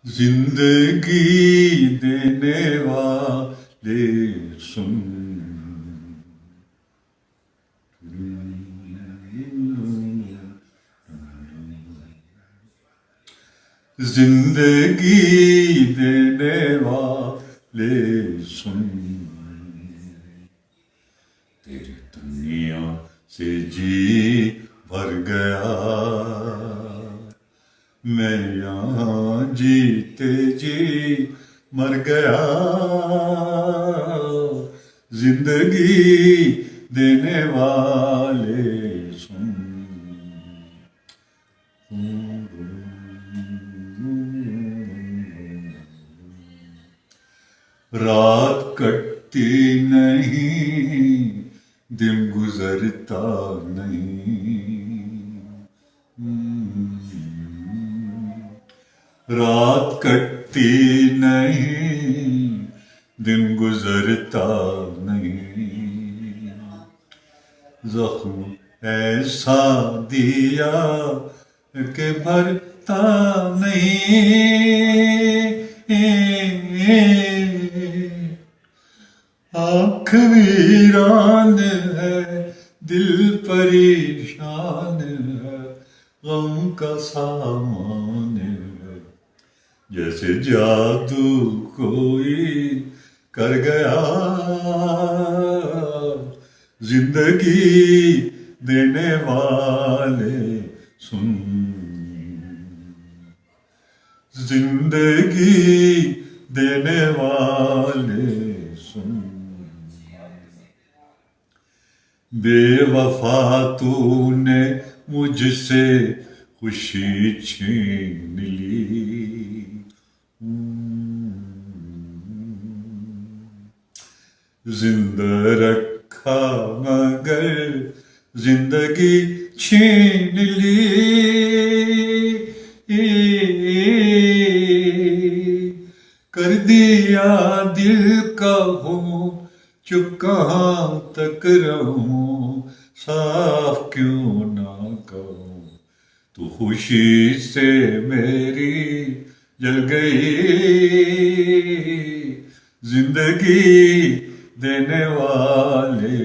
जिंदगी देने वाले सुन, जिंदगी देने वाले सुन, तेरी दुनिया से जी भर गया, मैं यहाँ जीते जी मर गया। जिंदगी देने वाले सुन, रात कटती नहीं, दिन गुजरता नहीं, रात कटती नहीं, दिन गुजरता नहीं, जख्म ऐसा दिया कि भरता नहीं, आँख वीरान है, दिल परेशान है, गम का सामान है, जैसे जादू कोई कर गया। जिंदगी देने वाले सुन, जिंदगी देने वाले सुन, बेवफा तूने मुझसे खुशी छीन ली, जिंदा रखा मगर जिंदगी छीन ली, कर दिया दिल का हूँ, चुप कहाँ तक रहूं, साफ क्यों ना कहूँ, तू खुशी से मेरी जल गई। जिंदगी देने वाले